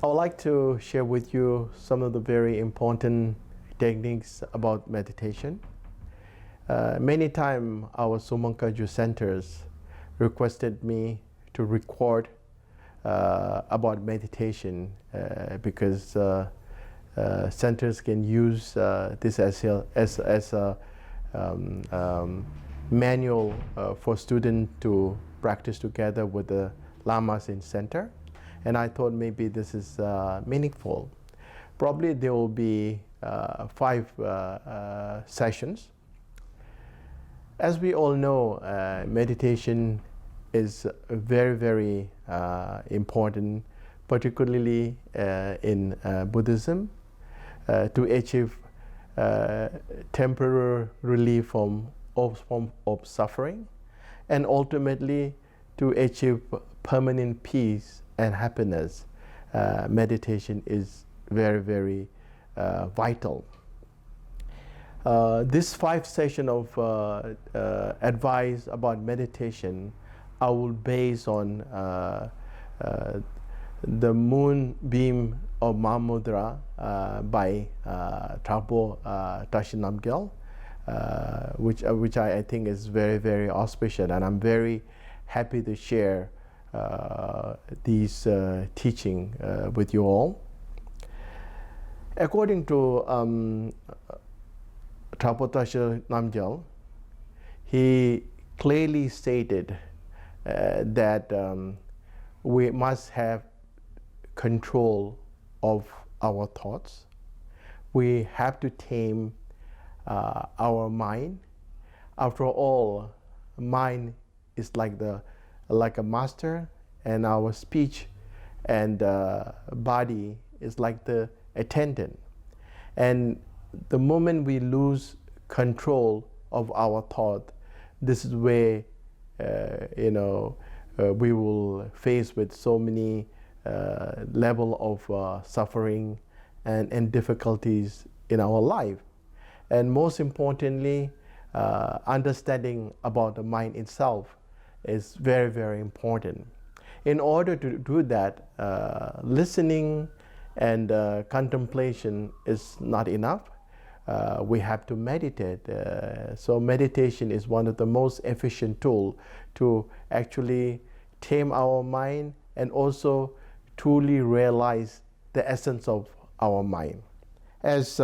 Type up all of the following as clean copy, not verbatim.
I would like to share with you some of the very important techniques about meditation. Many times our Zurmang Gharwang centers requested me to record about meditation because centers can use this as a manual for students to practice together with the lamas in center. And I thought maybe this is meaningful. Probably there will be 5 sessions. As we all know, meditation is very, very important, particularly in Buddhism, to achieve temporary relief from suffering, and ultimately to achieve permanent peace and happiness. Meditation is very, very vital. This 5 session of advice about meditation, I will base on the Moonbeam of Mahamudra by Trapo Tashinamgyal, which I think is very, very auspicious, and I'm very happy to share these teaching with you all. According to Trapo Tashinamgyal, he clearly stated that we must have control of our thoughts. We have to tame our mind. After all, mind is like a master, and our speech and body is like the attendant. And the moment we lose control of our thought, this is where we will face with so many level of suffering and difficulties in our life. And most importantly, understanding about the mind itself is very, very important. In order to do that, listening and contemplation is not enough. We have to meditate. So meditation is one of the most efficient tools to actually tame our mind and also truly realize the essence of our mind. As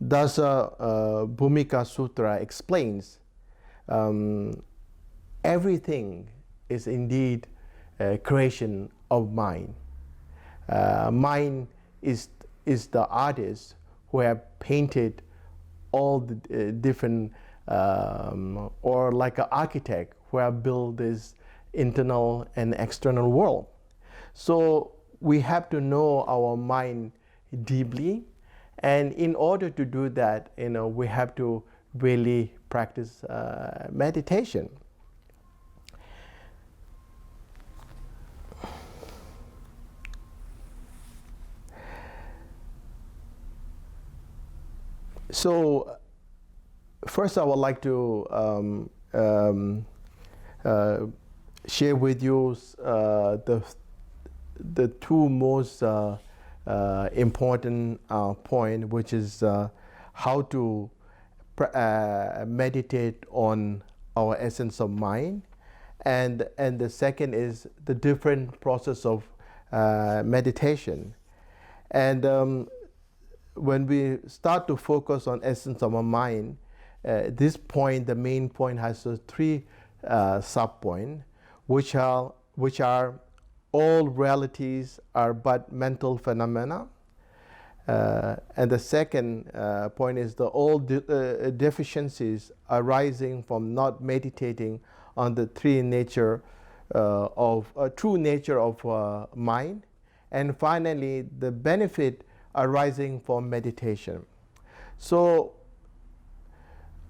Dasa Bhumika Sutra explains, everything is indeed a creation of mind. Mind is the artist who have painted all the different, or like an architect who have built this internal and external world. So we have to know our mind deeply, and in order to do that, we have to really practice meditation. So first I would like to share with you the 2 most important point, which is how to meditate on our essence of mind, and the second is the different process of meditation. And when we start to focus on essence of our mind, this point, the main point, has 3 sub-points, which are all realities are but mental phenomena. And the second point is all deficiencies arising from not meditating on the true nature of mind. And finally, the benefit arising from meditation. So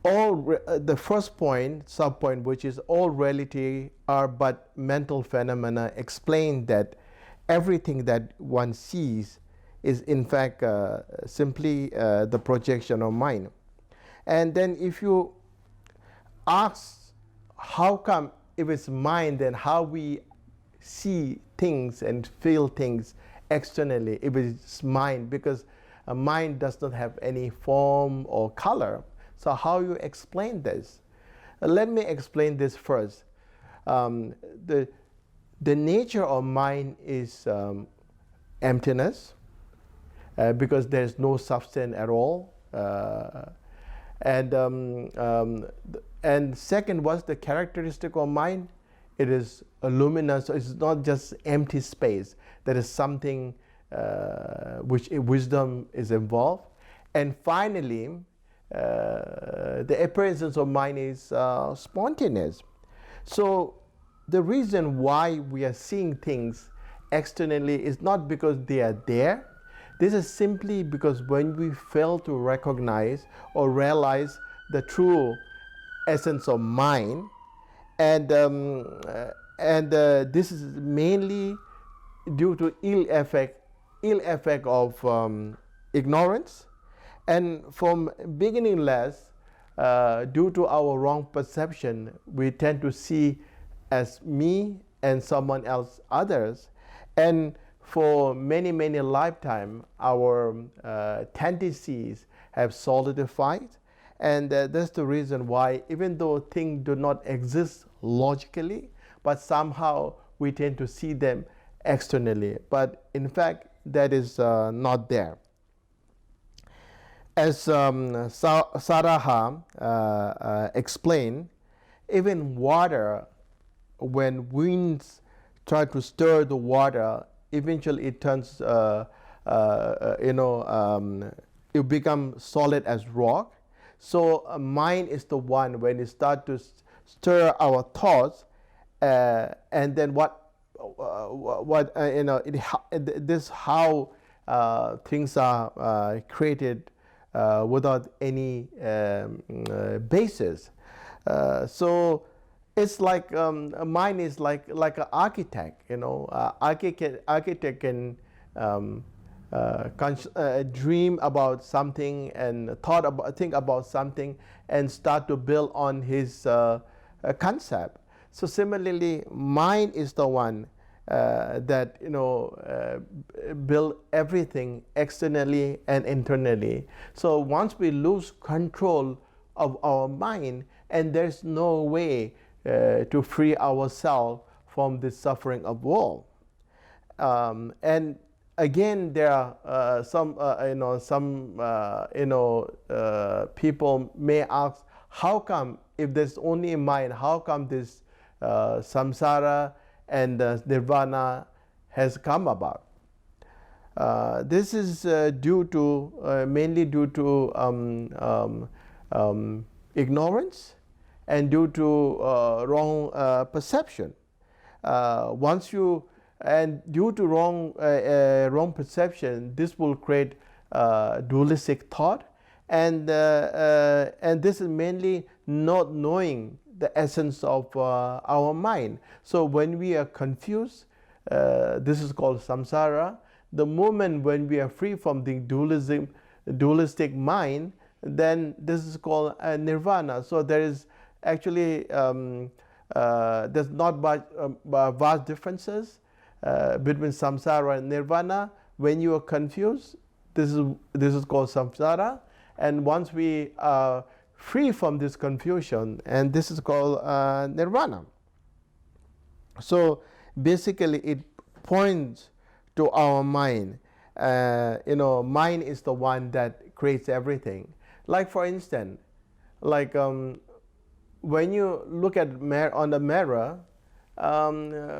the first point, sub-point, which is all reality are but mental phenomena, explain that everything that one sees is in fact simply the projection of mind. And then if you ask how come, if it's mind, then how we see things and feel things externally, if it's mind, because a mind does not have any form or color. So how you explain this? Let me explain this first. The nature of mind is emptiness, because there's no substance at all. And second, what's the characteristic of mind? It is luminous. So it's not just empty space. There is something which wisdom is involved. And finally, the appearance of mind is spontaneous. So the reason why we are seeing things externally is not because they are there. This is simply because when we fail to recognize or realize the true essence of mind, and this is mainly due to ill effect of ignorance, and from beginningless, due to our wrong perception, we tend to see as me and someone else others, and for many lifetimes our tendencies have solidified, and that's the reason why, even though things do not exist logically, but somehow we tend to see them externally, but in fact that is not there. As Saraha explained, even water, when winds try to stir the water, eventually it turns, it becomes solid as rock. So mind is the one, when it starts to stir our thoughts, and then this how things are created without any basis. So it's like mind is like an architect. Architect can dream about something and think about something and start to build on his concept. So similarly, mind is the one that build everything externally and internally. So once we lose control of our mind, and there's no way to free ourselves from the suffering of world. And again, there are people may ask, how come, if there's only mind, how come this samsara and nirvana has come about? This is mainly due to ignorance and due to wrong perception. Due to wrong perception, this will create dualistic thought, and this is mainly not knowing the essence of our mind. So when we are confused, this is called samsara. The moment when we are free from the dualistic mind, then this is called nirvana. So there is actually there's not vast differences between samsara and nirvana. When you are confused, this is called samsara, and once we are free from this confusion, and this is called nirvana. So basically it points to our mind. Mind is the one that creates everything. Like for instance, like when you look at on the mirror,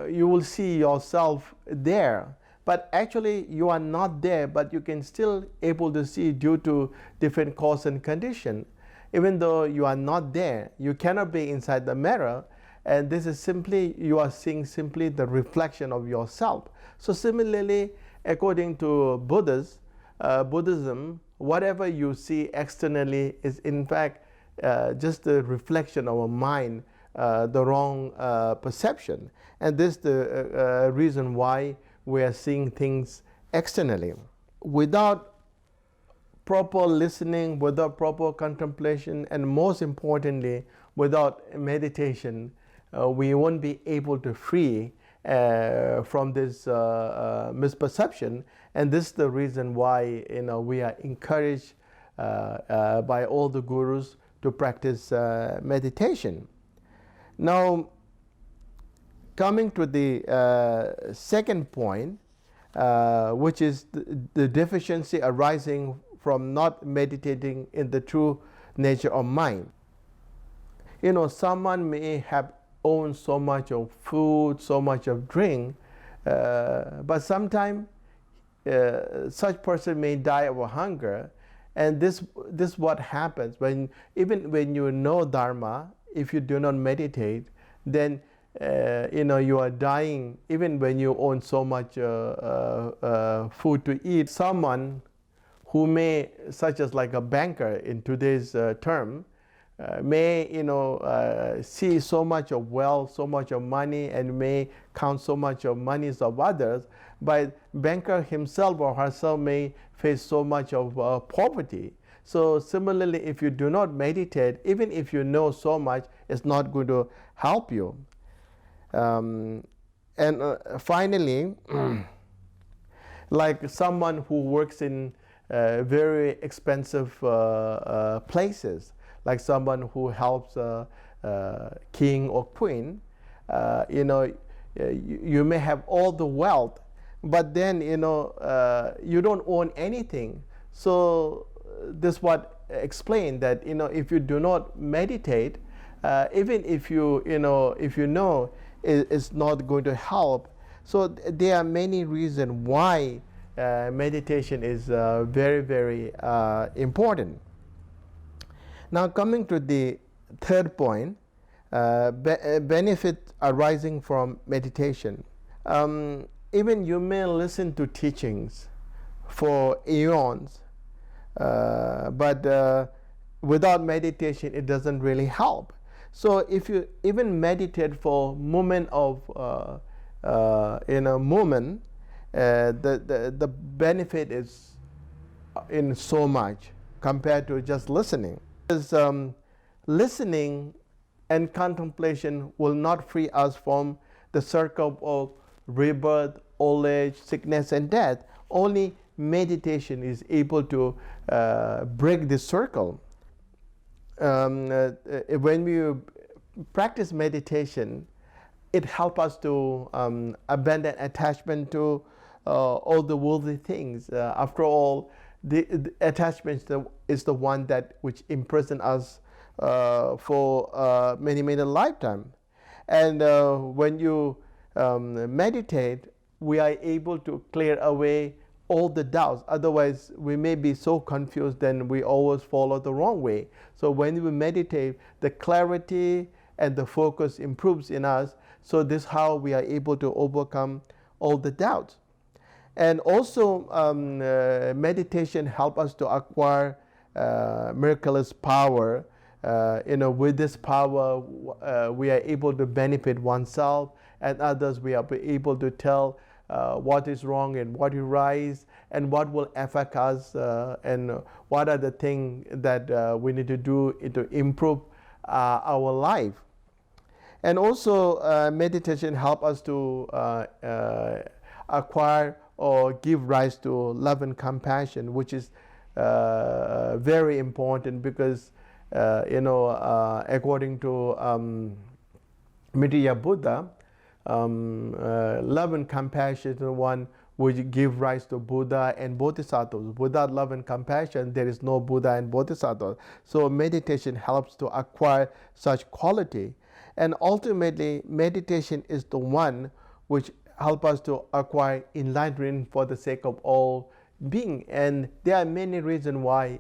you will see yourself there, but actually you are not there, but you can still able to see due to different cause and condition. Even though you are not there, you cannot be inside the mirror, and this is simply, you are seeing simply the reflection of yourself. So similarly, according to Buddhism, whatever you see externally is in fact just the reflection of our mind, the wrong perception. And this is the reason why we are seeing things externally. Without proper listening, without proper contemplation, and most importantly, without meditation, we won't be able to free. from this misperception, and this is the reason why we are encouraged by all the gurus to practice meditation. Now, coming to the second point, which is the deficiency arising from not meditating in the true nature of mind. Someone may have owned so much of food, so much of drink, but sometimes such person may die of hunger, and this what happens even when you know Dharma. If you do not meditate, then you are dying even when you own so much food to eat. Someone who may, such as like a banker in today's term, may see so much of wealth, so much of money, and may count so much of monies of others, but banker himself or herself may face so much of poverty. So similarly, if you do not meditate, even if you know so much, it's not going to help you. And finally, like someone who works in very expensive places, like someone who helps a king or queen, you may have all the wealth, but then you don't own anything. So this what explained that if you do not meditate, even if you know it's not going to help. So there are many reasons why meditation is very, very important. Now, coming to the third point, benefit arising from meditation. Even you may listen to teachings for eons, but without meditation it doesn't really help. So if you even meditate for moment of moment, the benefit is in so much compared to just listening. Because listening and contemplation will not free us from the circle of rebirth, old age, sickness, and death. Only meditation is able to break this circle. When we practice meditation, it helps us to abandon attachment to all the worldly things. After all, the attachment is the one that which imprison us for many lifetimes. And when you meditate, we are able to clear away all the doubts. Otherwise, we may be so confused, then we always follow the wrong way. So when we meditate, the clarity and the focus improves in us. So this is how we are able to overcome all the doubts. And also, meditation helps us to acquire miraculous power. With this power, we are able to benefit oneself and others. We are able to tell what is wrong and what is right, and what will affect us, and what are the things that we need to do to improve our life. And also, meditation helps us to acquire or give rise to love and compassion, which is very important, because according to Mitriya Buddha, love and compassion is the one which give rise to Buddha and Bodhisattvas. Without love and compassion, there is no Buddha and Bodhisattva. So meditation helps to acquire such quality. And ultimately, meditation is the one which helps us to acquire enlightenment for the sake of all being. And there are many reasons why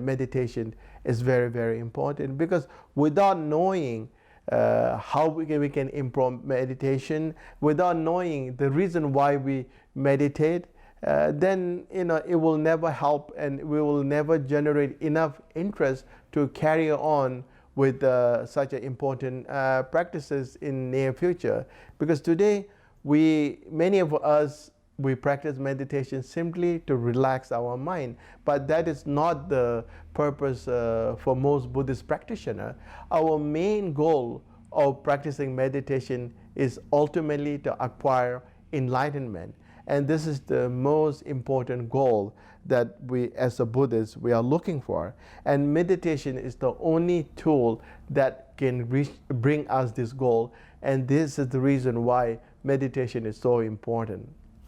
meditation is very, very important, because without knowing how we can improve meditation, without knowing the reason why we meditate, then it will never help, and we will never generate enough interest to carry on with such important practices in near future. Because today, many of us, we practice meditation simply to relax our mind, but that is not the purpose for most Buddhist practitioners. Our main goal of practicing meditation is ultimately to acquire enlightenment. And this is the most important goal that we as a Buddhist we are looking for. And meditation is the only tool that can bring us this goal. And this is the reason why meditation is so important.